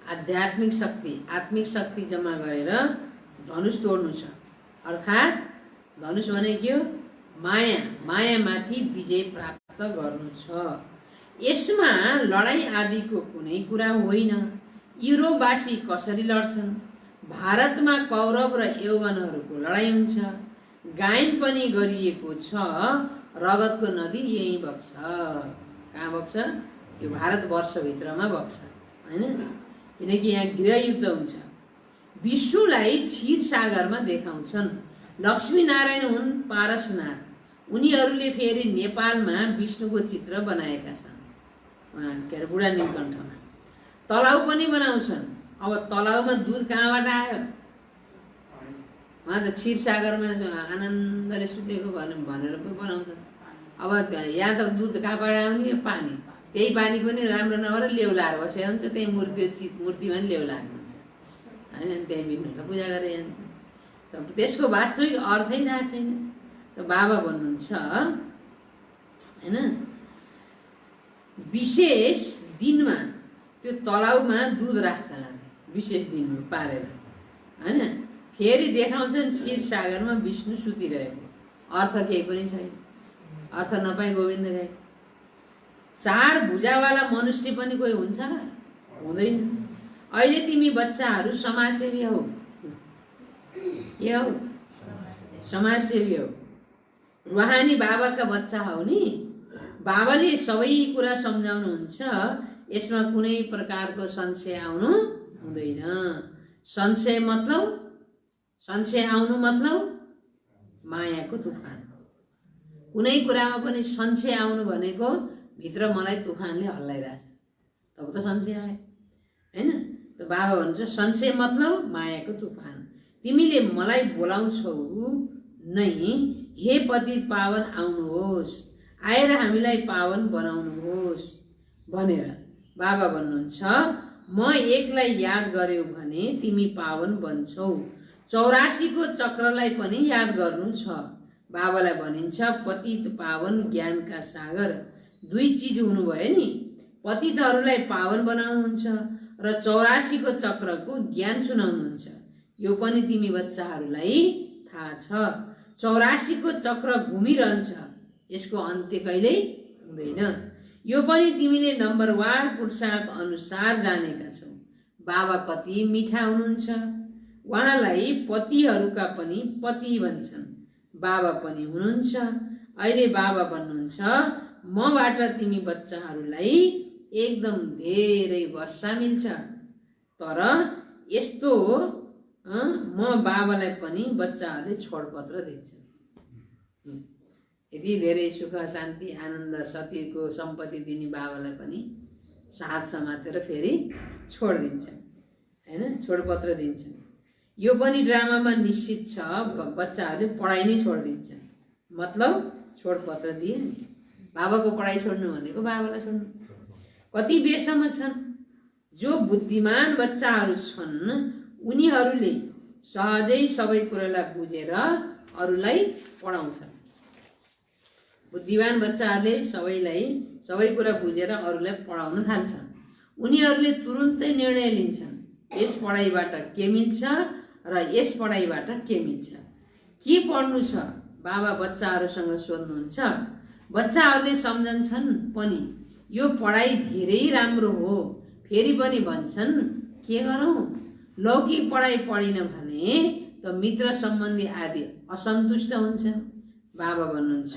आध्यात्मिक शक्ति, आत्मिक शक्ति जम्मा गरेर धनुष तोड्नु छ। अर्थात् धनुष भने के हो? माया, मायामाथि विजय प्राप्त गर्नु छ। यसमा लडाई आदिको कुनै कुरा होइन। युरोपवासी कसरी लड्छन्? भारतमा कौरव र यौवनहरूको लडाई हुन्छ। गायन पनि गरिएको छ, रगतको नदी यही बग्छ। कहाँ बग्छ? यो भारतवर्षभित्रमा बग्छ, होइन? किनकि यहाँ गृहयुद्ध हुन्छ। विष्णुलाई क्षीर सागरमा देखाउँछन्। लक्ष्मीनारायण हुन् पारसनाथ। उनीहरूले फेरि नेपालमा विष्णुको चित्र बनाएका छन्, के अरे बुढा नीलकण्ठमा। तलाउ पनि बनाउँछन्। अब तलाउमा दुध कहाँबाट आयो? उहाँ त क्षीर सागरमा आनन्दले सुतेको भनेर पो बनाउँछन्। अब यहाँ त दुध कहाँबाट आउने? पानी। त्यही पानी पनि राम्रो नभएर लेउलाएर बसेको हुन्छ, त्यही मूर्तिमा पनि लेउलाएको हुन्छ, होइन? त्यही विष्णुलाई पूजा गरेर जान्छ। त्यसको वास्तविक अर्थै थाहा छैन। त बाबा भन्नुहुन्छ, होइन, विशेष दिनमा त्यो तलाउमा दूध राख्छ विशेष दिनमा पारेर, होइन? फेरि देखाउँछन् क्षीर सागरमा विष्णु सुतिरहेको। अर्थ केही पनि छैन। अर्थ नपाई गोविन्द गाई। 4 भुजावाला मनुष्य पनि कोही हुन्छ र? हुँदैन। अहिले तिमी बच्चाहरू समाजसेवी हौ। के हौ? समाजसेवी हौ। रुहानी बाबाका बच्चा हौ नि। बाबाले सबै कुरा सम्झाउनुहुन्छ। यसमा कुनै प्रकारको संशय आउनु हुँदैन। संशय आउनु मतलब मायाको तुफान। कुनै कुरामा पनि संशय आउनु भनेको भित्र मलाई तुफानले हल्लाइरहेछ, तब त संशय आयो, होइन? त बाबा भन्छ संशय मतलब मायाको तुफान। तिमीले मलाई बोलाउँछौ नै, हे पतित पावन आउनुहोस्, आएर हामीलाई पावन बनाउनुहोस् भनेर बाबा भन्नुहुन्छ। म एकलाई याद गर्यो भने तिमी पावन बन्छौ। 84 को चक्रलाई पनि याद गर्नु छ। बाबालाई भनिन्छ पतित पावन ज्ञानका सागर। 2 चिज हुनुभयो नि। पतितहरूलाई पावन बनाउनुहुन्छ र 84 को चक्रको ज्ञान सुनाउनुहुन्छ। यो पनि तिमी बच्चाहरूलाई थाहा छ। 84 को चक्र घुमिरहन्छ, यसको अन्त्य कहिल्यै हुँदैन। यो पनि तिमीले नम्बरवार पुरुषार्थ अनुसार जानेका छौ। बाबा कति मिठा हुनुहुन्छ। उहाँलाई पतिहरूका पनि पति भन्छन्। बाबा पनि हुनुहुन्छ। अहिले बाबा भन्नुहुन्छ मबाट तिमी बच्चाहरूलाई एकदम धेरै वर्षा मिल्छ। तर यस्तो म बाबालाई पनि बच्चाहरूले छोडपत्र दिन्छन्। यति धेरै सुख शान्ति आनन्द सतीको सम्पत्ति दिने बाबालाई पनि हात समातेर फेरि छोडिदिन्छन्, होइन? छोडपत्र दिन्छन्। यो पनि ड्रामामा निश्चित छ। बच्चाहरूले पढाइ नै छोडिदिन्छन्। मतलब छोडपत्र दिए नि। बाबाको पढाइ छोड्नु भनेको बाबालाई छोड्नु। कति बेसम्म छन्? जो बुद्धिमान बच्चाहरू छन् उनीहरूले सहजै सबै कुरालाई बुझेर अरूलाई पढाउँछन्। बुद्धिमान बच्चाहरूले सबै कुरा बुझेर अरूलाई पढाउन थाल्छन्। उनीहरूले तुरुन्तै निर्णय लिन्छन्, यस पढाइबाट के मिल्छ र यस पढाइबाट के मिल्छ। के पढ्नु छ? बाबा बच्चाहरूसँग सोध्नुहुन्छ। बच्चाहरूले सम्झन्छन् पनि यो पढाइ धेरै राम्रो हो। फेरि पनि भन्छन् के गरौँ? लौकिक पढाइ पढिन भने त मित्र सम्बन्धी आदि असन्तुष्ट हुन्छन्। बाबा भन्नुहुन्छ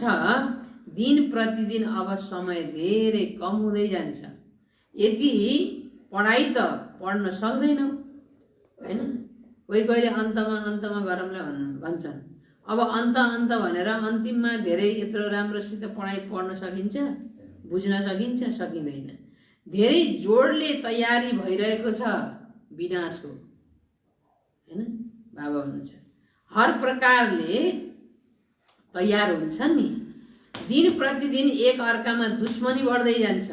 दिन प्रतिदिन अब समय धेरै कम हुँदै जान्छ। यदि पढाइ त पढ्न सक्दैनौ, होइन? कोही कहिले अन्तमा गरौँला भन्छन्। अब अन्त भनेर अन्तिममा धेरै यत्रो राम्रोसित पढाइ पढ्न सकिन्छ, बुझ्न सकिन्छ, सकिँदैन। धेरै जोडले तयारी भइरहेको छ विनाशको, हैन? बाबा हुनुहुन्छ हर प्रकारले तयार हुन्छन् नि। दिन प्रतिदिन एक अर्कामा दुश्मनी बढ्दै जान्छ।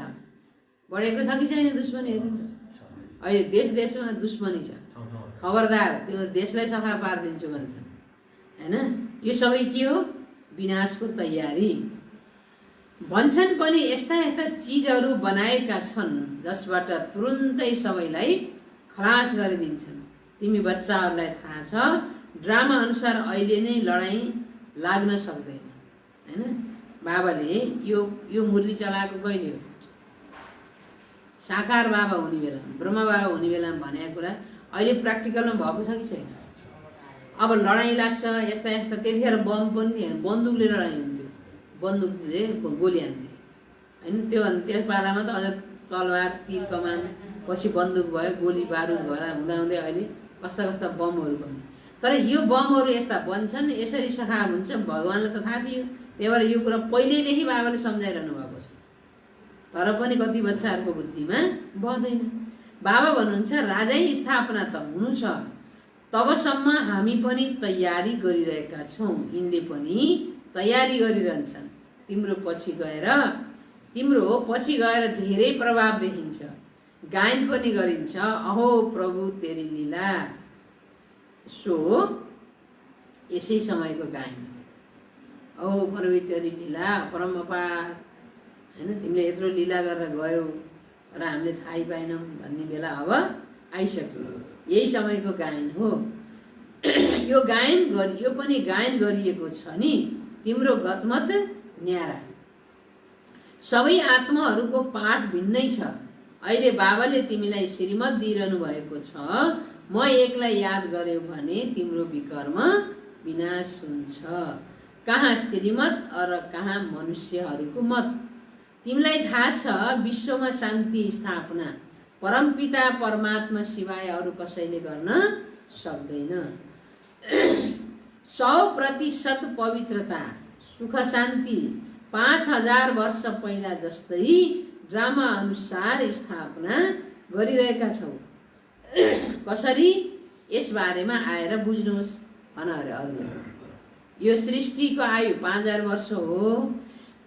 बढेको छ कि छैन दुश्मनी? अहिले देशमा दुश्मनी छ। खबरदार, त्यो देशलाई सफा पारिदिन्छु भन्छ, हैन? यो सबै के हो? विनाशको तयारी। भन्छन् पनि यस्ता यस्ता चिजहरू बनाएका छन् जसबाट तुरुन्तै सबैलाई खलास गरिदिन्छन्। तिमी बच्चाहरूलाई थाहा छ, ड्रामा अनुसार अहिले नै लडाईँ लाग्न सक्दैन, हैन? बाबाले यो मुरली चलाएको कहिले हो? साकार बाबा हुने बेला, ब्रह्मा बाबा हुने बेला भनेको कुरा अहिले प्र्याक्टिकलमा भएको छ कि छैन? अब लडाईँ लाग्छ यस्ता यस्ता, त्यतिखेर बम पनि थिएन, बन्दुकले लडाईँ हुन्थ्यो, बन्दुकले गोली हान्थ्यो, हैन? त्यो त्यस पालामा त अझ तलवार, तीर कमान, पछि बन्दुक भयो, गोली बारुद भयो, हुँदाहुँदै अहिले कस्ता कस्ता बमहरू बने। तर यो बमहरू यस्ता बन्छन्, यसरी सखा हुन्छ, भगवान्लाई त थाहा थियो। त्यही भएर यो कुरा पहिल्यैदेखि बाबाले सम्झाइरहनु भएको छ। तर पनि कति बच्चाहरूको बुद्धिमा बढ्दैन। बाबा भन्नुहुन्छ राजै स्थापना त हुनु छ, तबसम्म हामी पनि तयारी गरिरहेका छौँ। यिनले पनि तयारी गरिरहन्छन्। तिम्रो पछि गएर धेरै प्रभाव देखिन्छ। गायन पनि गरिन्छ, अहो प्रभु तेरी लीला। सो यसै समयको गायन, अहो प्रभु तेरी लीला परमपार, हैन? तिमीले यत्रो लीला गरेर गयौ र हामीले थाहै पाएनौँ भन्ने बेला अब आइसक्यो। यही समयको गायन हो। यो पनि गायन गरिएको छ नि। तिम्रो गतमत न्यारा। सबै आत्माहरूको पाठ भिन्नै छ। अहिले बाबाले तिमीलाई श्रीमत दिइरहनु भएको छ। म एकलाई याद गर्यो भने तिम्रो विकर्म विनाश हुन्छ। कहाँ श्रीमत र कहाँ मनुष्यहरूको मत। तिमीलाई थाहा छ विश्वमा शान्ति स्थापना परमपिता परमात्मा सिवाय अरू कसैले गर्न सक्दैन। 100% पवित्रता, सुख शान्ति 5000 वर्ष पहिला जस्तै ड्रामा अनुसार स्थापना गरिरहेका छौ। कसरी? यस बारेमा आएर बुझ्नुहोस् भन अरे अरूले। यो सृष्टिको आयु 5000 वर्ष हो।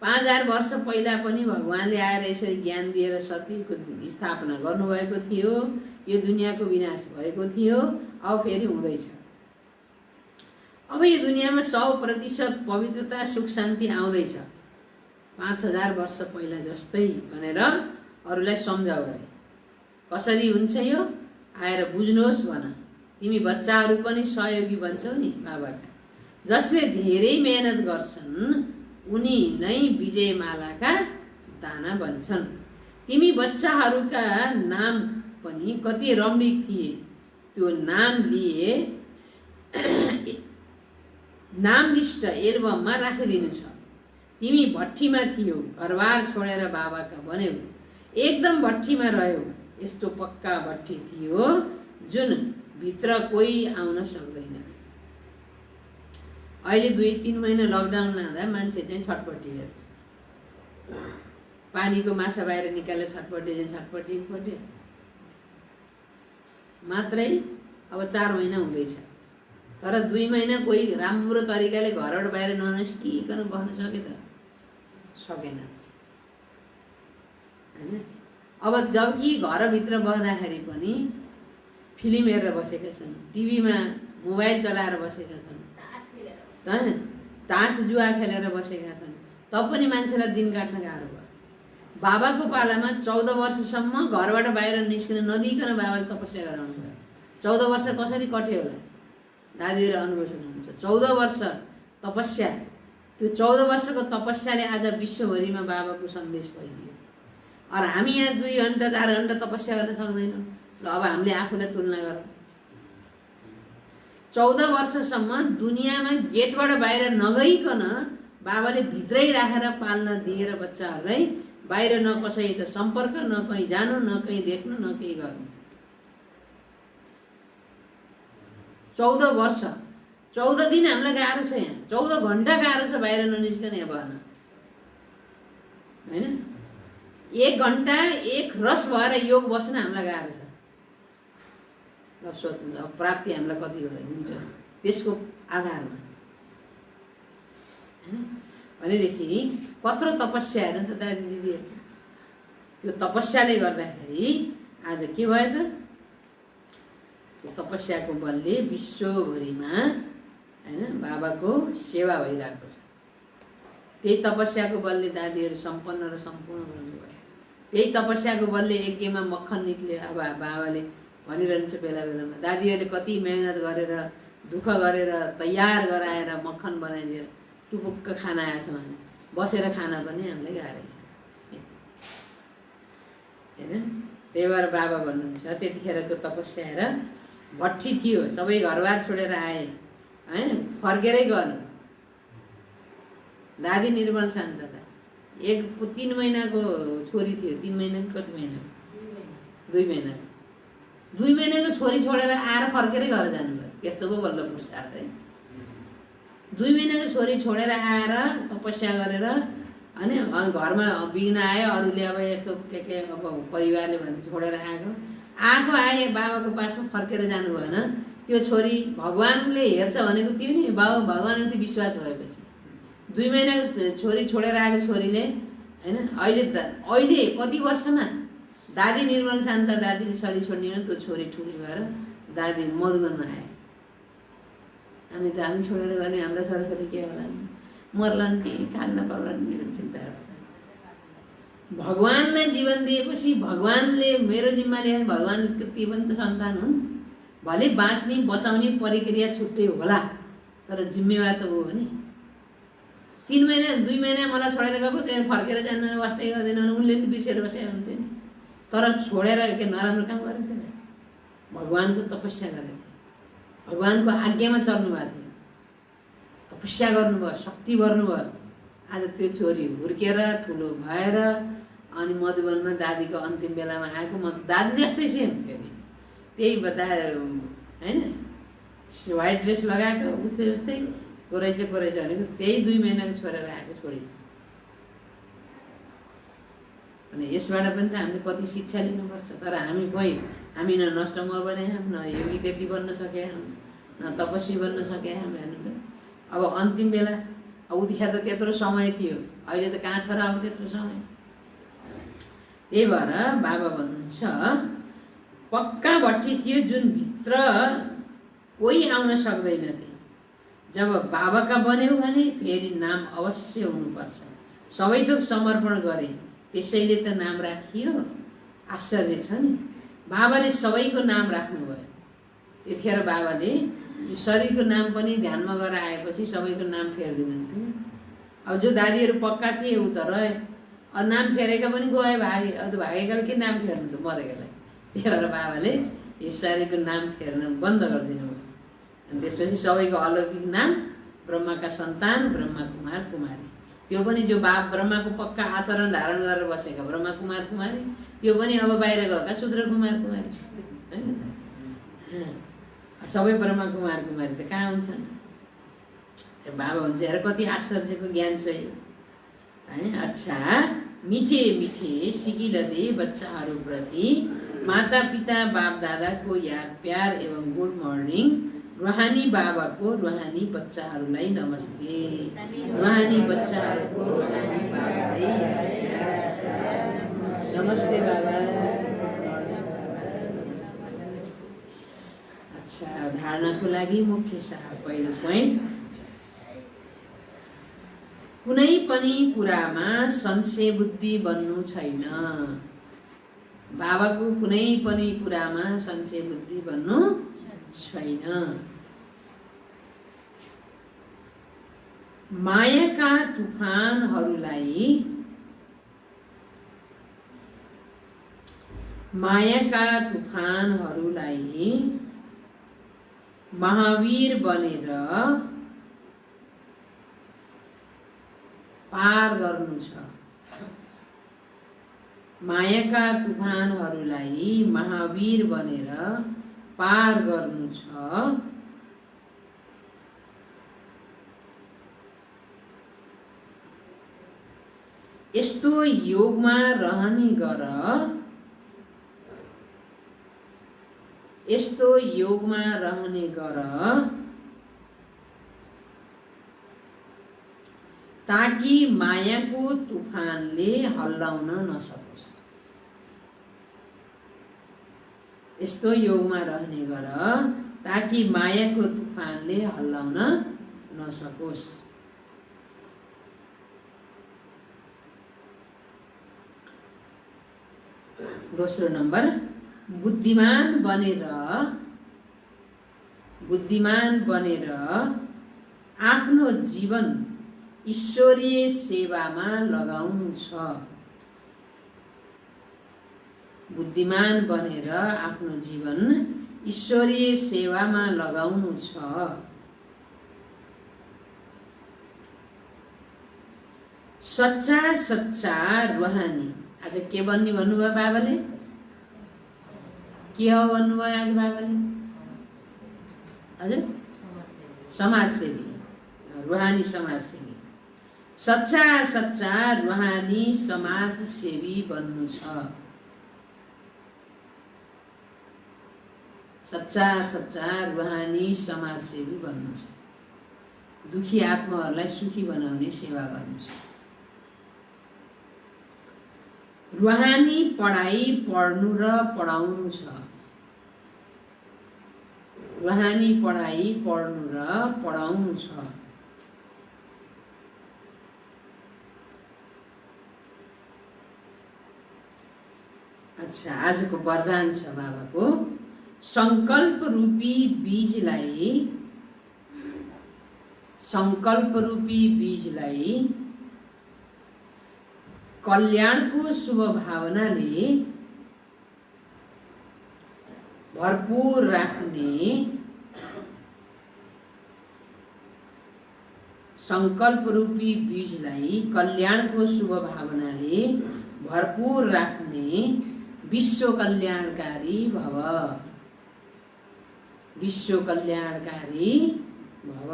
5000 वर्ष पहिला पनि भगवानले आएर यसरी ज्ञान दिएर सत्यको स्थापना गर्नुभएको थियो। यो दुनियाँको विनाश भएको थियो। अब फेरि हुँदैछ। अब यो दुनियाँमा 100% पवित्रता सुख शान्ति आउँदैछ। 5000 वर्ष पहिला जस्तै भनेर अरूलाई सम्झाऊ अरे। कसरी हुन्छ यो? आएर बुझ्नुहोस् भन। तिमी बच्चाहरू पनि सहयोगी बन्छौ नि बाबाका। जसले धेरै मेहनत गर्छन् उनी नै विजयमालाका दाना बन्छन्। तिमी बच्चाहरूका नाम पनि कति रमणीक थिए। त्यो नाम लिए नामलिस्ट एल्बममा राखिदिनु छ। तिमी भट्टीमा थियौ, घरबार छोडेर बाबाका बन्यौ, एकदम भट्टीमा रह्यौ। यस्तो पक्का भट्टी थियो जुन भित्र कोही आउन सक्दैन। अहिले 2-3 महिना लकडाउन लाँदा मान्छे चाहिँ छटपटिएर पानीको माछा बाहिर निकालेर छटपटे मात्रै। अब 4 महिना हुँदैछ। तर 2 महिना कोही राम्रो तरिकाले घरबाट बाहिर ननिस्किकन बस्न सके त? सकेन, हैन? अब जबकि घरभित्र बस्दाखेरि पनि फिल्म हेरेर बसेका छन्, टिभीमा मोबाइल चलाएर बसेका छन्, हैन? तास जुवा खेलेर बसेका छन्। तब पनि मान्छेलाई दिन काट्न गाह्रो भयो। बाबाको पालामा 14 वर्षसम्म घरबाट बाहिर निस्किन नदिकन बाबाले तपस्या गराउनु भयो। 14 वर्ष कसरी कट्यो होला? दादीहरू अनुभव हुनुहुन्छ। 14 वर्ष तपस्या। त्यो 14 वर्षको तपस्याले आज विश्वभरिमा बाबाको सन्देश फैलियो। और हामी यहाँ 2 घण्टा 4 घण्टा तपस्या गर्न सक्दैनौँ। ल अब हामीले आफूलाई तुलना गरौँ। 14 वर्षसम्म दुनियाँमा गेटबाट बाहिर नगइकन बाबाले भित्रै राखेर पाल्न दिएर बच्चाहरूलाई बाहिर न कसैसित सम्पर्क, न कहीँ जानु, न कहीँ देख्नु, न केही गर्नु। 14 वर्ष 14 दिन हामीलाई गाह्रो छ यहाँ, 14 घन्टा गाह्रो छ बाहिर ननिस्कन यहाँ बस्न, होइन? 1 घन्टा एक रस भएर योग बस्न हामीलाई गाह्रो छ। अब सोध्नु, अब प्राप्ति हामीलाई कति हुन्छ त्यसको आधारमा, भनेदेखि कत्रो तपस्या हेर्नु त दाजु दिदीहरू। त्यो तपस्याले गर्दाखेरि आज के भयो त? त्यो तपस्याको बलले विश्वभरिमा होइन बाबाको सेवा भइरहेको छ। त्यही तपस्याको बलले दादीहरू सम्पन्न र सम्पूर्ण गर्नुभयो। त्यही तपस्याको बलले यज्ञमा मक्खन निक्ल्यो। अब बाबाले भनिरहन्छ बेला बेलामा, दादीहरूले कति मेहनत गरेर दुःख गरेर तयार गराएर मक्खन बनाइदिएर टुपुक्क खान आएछ भने बसेर खान पनि हामीलाई गाह्रै छ, होइन? त्यही भएर बाबा भन्नुहुन्छ त्यतिखेरको तपस्या हेर, भट्टी थियो, सबै घरबार छोडेर आए, होइन? फर्केरै गर्नु। दादी निर्मल शान्त 3 महिनाको छोरी थियो, 3 महिना कति महिना, 2 महिना, 2 महिनाको छोरी छोडेर आएर फर्केरै घर जानुभयो। त्यस्तो पो बल्ल पुरुषार्थ है। 2 महिनाको छोरी छोडेर आएर तपस्या गरेर अनि घरमा बिग्न आयो, अरूले अब यस्तो के अब परिवारले भन्छ छोडेर आएको आए बाबाको पासमा फर्केर जानु भएन। त्यो छोरी भगवान्ले हेर्छ भनेको त्यो नि बाबा भगवान्माथि विश्वास भएपछि 2 महिनाको छोरी छोडेर आएको छोरीले, होइन? अहिले कति वर्षमा दादी निर्मल शान्त दादीले शरीर छोड्ने, त्यो छोरी ठुली भएर दादी मधुबनमा आए। हामी छोडेर गयो भने हाम्रा छोराछोरी के होला, मर्लान् कि खान नपाउलान् कि चिन्ता गर्छ। भगवान्लाई जीवन दिएपछि भगवान्ले मेरो जिम्मा लिए, भगवान्को ती पनि त सन्तान हुन्। भले बाँच्ने बचाउने प्रक्रिया छुट्टै होला, तर जिम्मेवार त हो नि। 3 महिना 2 महिना मलाई छोडेर गएको, त्यहाँ फर्केर जानु वास्तै गर्दैन भने उनले नि बिर्सेर बसेको हुन्थ्यो नि। तर छोडेर के नराम्रो काम गरेको थिएन, भगवान्को तपस्या गरेको, भगवान्को आज्ञामा चल्नु भएको थियो, तपस्या गर्नुभयो, शक्ति भर्नुभयो। आज त्यो छोरी हुर्केर ठुलो भएर अनि मधुबनमा दादीको अन्तिम बेलामा आएको, म दादी जस्तै सेम फेरि त्यही बता, होइन? व्हाइट ड्रेस लगाएको उस्तै उस्तै कोरेछ भनेको त्यही 2 महिनाको छोडेर आएको छोरी। अनि यसबाट पनि त हामीले कति शिक्षा लिनुपर्छ। तर हामी न नष्टमा बने, न योगी त्यति बन्न सके, न तपस्वी बन्न सके। हेर्नु त अब अन्तिम बेला, उतिखेर त त्यत्रो समय थियो, अहिले त कहाँ छ र अब त्यत्रो समय। त्यही भएर बाबा भन्नुहुन्छ पक्का भट्टी थियो जुन भित्र कोही आउन सक्दैनथे। जब बाबाका बन्यौ भने फेरि नाम अवश्य हुनुपर्छ। सबै थोक समर्पण गरे, त्यसैले त नाम राखियो। आश्चर्य छ नि, बाबाले सबैको नाम राख्नुभयो। त्यतिखेर बाबाले यो शरीरको नाम पनि ध्यानमा गरेर आएपछि सबैको नाम फेरिदिनुहुन्थ्यो। अब जो दादीहरू पक्का थिए ऊ त रहे, अब नाम फेरेका पनि गए भागे। अब त भागेकाले के नाम फेर्नु त, मरेकालाई। त्यही भएर बाबाले यो शरीरको नाम फेर्न बन्द गरिदिनु भयो। अनि त्यसपछि सबैको अलौकिक नाम ब्रह्माका सन्तान ब्रह्मा कुमार कुमारी। त्यो पनि जो ब्रह्माको पक्का आचरण धारण गरेर बसेका ब्रह्मा कुमार कुमारी, त्यो पनि अब बाहिर गएका शूद्र कुमार कुमारी, होइन? सबै ब्रह्मा कुमार कुमारी त कहाँ हुन्छन्? बाबा भन्छ हेर कति आश्चर्यको ज्ञान छ है। अच्छा, मिठे मिठे सिकिलदे बच्चाहरूप्रति माता पिता बाप दादाको याद प्यार एवं गुड मर्निङ। रुहानी बाबाको रुहानी बच्चाहरूलाई नमस्ते। रुहानी बच्चाहरूको रुहानी बाबालाई याद प्यार नमस्ते बाबा। अच्छा, धारणाको लागि मुख्य सार पहिलो पोइन्ट, कुनै पनि कुरामा संशय बुद्धि बन्नु छैन। बाबाको कुनै पनि कुरामा संशय बुद्धि बन्नु छैन। मायाका तुफानहरूलाई महावीर बनेर पार गर्नु छ। मायाका तुफानहरूलाई महावीर बनेर पार गर्नु छ। यस्तो योगमा रहने गर, यस्तो योगमा रहने गर ताकि मायाको तुफानले हल्लाउन नसकोस्। यस्तो योगमा रहने गर ताकि मायाको तुफानले हल्लाउन नसकोस्। दोस्रो नम्बर, बुद्धिमान बनेर आफ्नो जीवन ईश्वरीय सेवामा लगाउनु छ। बुद्धिमान बनेर आफ्नो जीवन ईश्वरीय सेवामा लगाउनु छ। सच्चा रुहानी। आज के बन्ने भन्नुभयो बाबाले? के हो भन्नुभयो आज बाबाले? हजुर, समाजसेवी, रुहानी समाजसेवी। सच्चा रुहानी समाजसेवी बन्नु छ। सच्चा रुहानी समाजसेवी बन्नु छ। दुखी आत्माहरूलाई सुखी बनाउने सेवा गर्नु छ। रुहानी पढाइ पढ्नु र पढाउनु छ। रुहानी पढाइ पढ्नु र पढाउनु छ। अच्छा, आजको वरदान छ बाबाको, संकल्प रूपी बीजलाई कल्याणको शुभ भावनाले भरपूर राख्ने, संकल्प रूपी बीजलाई कल्याणको शुभ भावनाले भरपूर राख्ने विश्व कल्याणकारी भव। विश्व कल्याणकारी भव।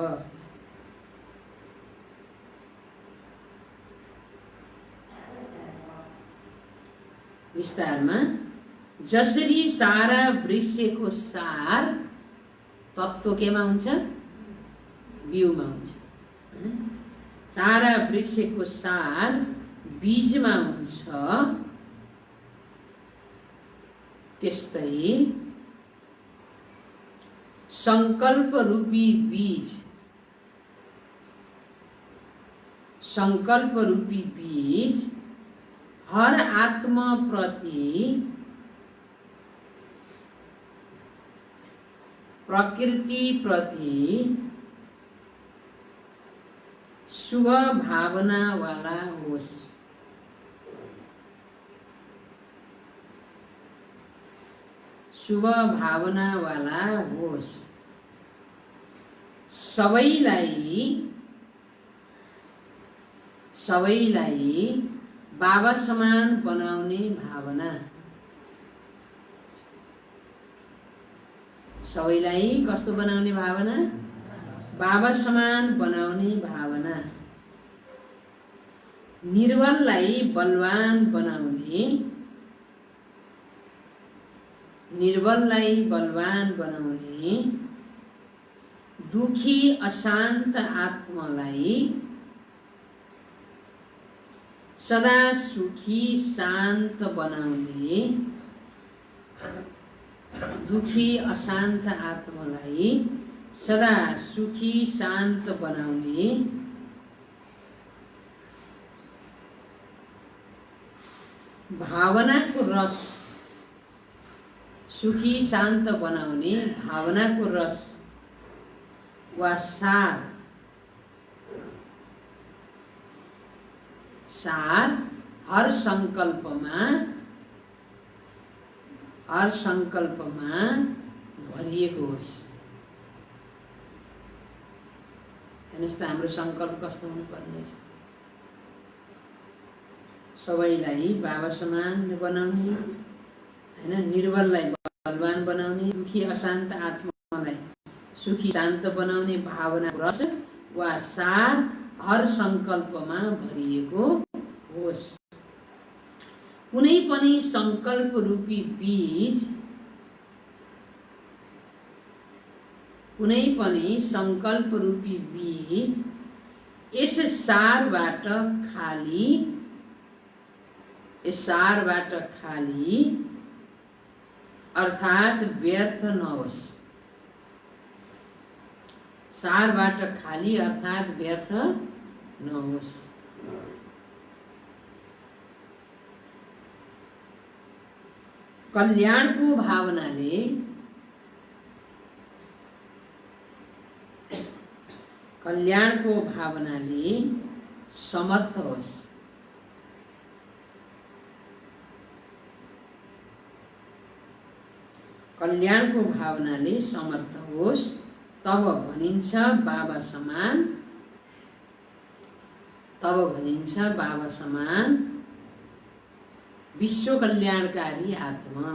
विस्तारमा, जसरी सारा वृक्षको सार तत्त्व केमा हुन्छ? बिउमा हुन्छ। सारा वृक्षको सार बीजमा हुन्छ। त्यस्तै संकल्प रूपी बीज हर आत्मा प्रति, प्रकृति प्रति शुभ भावना वाला होस्। शुभ भावना वाला होस्। सबैलाई बाबा समान बनाउने भावना। सबैलाई कस्तो बनाउने भावना? बाबा समान बनाउने भावना। निर्बललाई बलवान बनाउने, दुखी अशान्त आत्मालाई सदा सुखी शान्त बनाउने, दुखी अशान्त आत्मालाई सदा सुखी शान्त बनाउने भावनाको रस। सुखी शान्त बनाउने भावनाको रस वा सार हर संकल्पमा भरिएको होस्। हेर्नुहोस् त हाम्रो संकल्प कस्तो हुनुपर्ने छ? सबैलाई बाबा समान बनाउने, हैन, निर्बललाई बलवान बनाउने, दुखी अशान्त आत्मालाई सुखी शान्त बनाउने भावना रस वा सार हर संकल्पमा भरिएको होस्। कुनै पनि संकल्प रूपी बीज यस सारबाट खाली अर्थात व्यर्थ नहोस्। सारबाट खाली अर्थात व्यर्थ नहोस्। कल्याणको भावनाले समर्थ होस्। कल्याणको भावनाले समर्थ होस्, तब भनिन्छ बाबा समान विश्व कल्याणकारी आत्मा।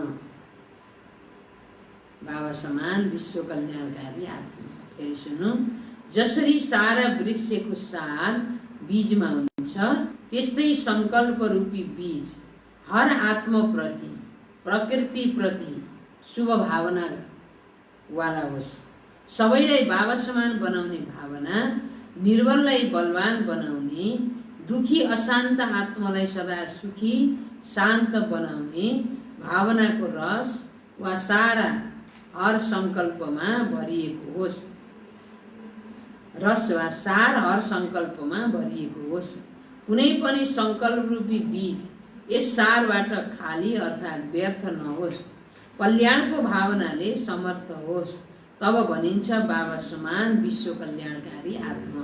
बाबा समान विश्व कल्याणकारी आत्मा। फेरि सुन्नु, जसरी सारा वृक्षको सार बीजमा हुन्छ, त्यस्तै संकल्प रूपी बीज हर आत्मप्रति, प्रकृतिप्रति शुभ भावना वाला होस्। सबैलाई बाबा समान बनाउने भावना, निर्बललाई बलवान बनाउने, दुखी अशान्त आत्मालाई सदा सुखी शान्त बनाउने भावनाको रस वा सारा हर संकल्पमा भरिएको होस्। कुनै पनि संकल्प रूपी बीज यस सारबाट खाली अर्थात व्यर्थ नहोस्। कल्याणको भावनाले समर्थ होस्, तब भनिन्छ बाबा समान विश्व कल्याणकारी आत्मा।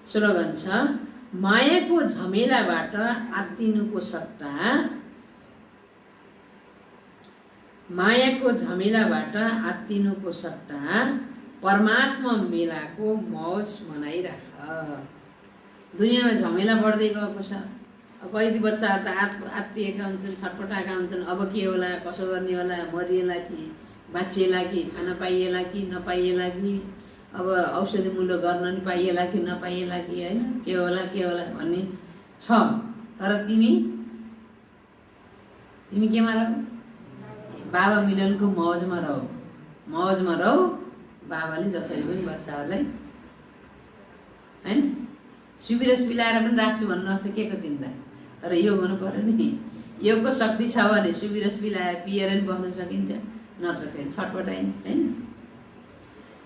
स्लोगन छ, मायाको झमेलाबाट आत्तिनुको सट्टा परमात्मा मेलाको मौज मनाइराख। दुनियाँमा झमेला बढ्दै गएको छ। कति बच्चाहरू त आत्तिएका हुन्छन्, छटपटाएका हुन्छन्। अब के होला, कसो गर्ने होला, मरिएला कि बाँचिएला कि, खान पाइएला कि नपाइएला कि, अब औषधि मूल्य गर्न नि पाइएला कि नपाइएला कि, होइन, के होला भन्ने छ। तर तिमी केमा रह? बाबा मिलनको मौजमा रह। बाबाले जसरी पनि बच्चाहरूलाई, होइन, सुबिरस पिलाएर पनि राख्छु भन्नु नसकेको चिन्ता। तर योग हुनु पर्यो नि। योगको शक्ति छ भने सुबिरस पिएर नि बस्न सकिन्छ, नत्र फेरि छटपटाइन्छ, होइन।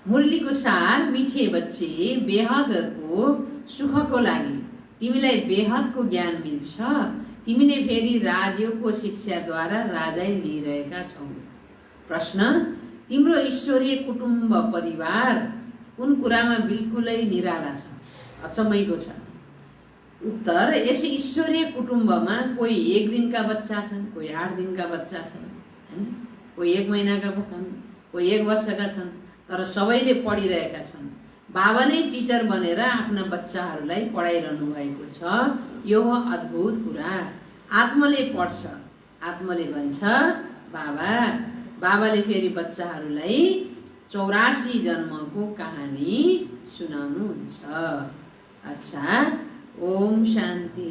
मुरलीको सार, मिठे बच्चे, बेहदको सुखको लागि तिमीलाई बेहदको ज्ञान मिल्छ। तिमीले फेरि राजयोगको शिक्षाद्वारा राजाई लिइरहेका छौ। प्रश्न, तिम्रो ईश्वरीय कुटुम्ब परिवार कुन कुरामा बिल्कुलै निराला छ? अचम्मैको छ। उत्तर, यस ईश्वरीय कुटुम्बमा कोही 1 दिनका बच्चा छन्, कोही 8 दिनका बच्चा छन्, होइन, कोही 1 महिनाका छन्, कोही 1 वर्षका छन्, तर सबैले पढिरहेका छन्। बाबा नै टिचर बनेर आफ्ना बच्चाहरूलाई पढाइरहनु भएको छ। यो हो अद्भुत कुरा। आत्माले पढ्छ, आत्माले भन्छ बाबाले फेरि बच्चाहरूलाई 84 जन्मको कहानी सुनाउनुहुन्छ। अच्छा, ओम शान्ति।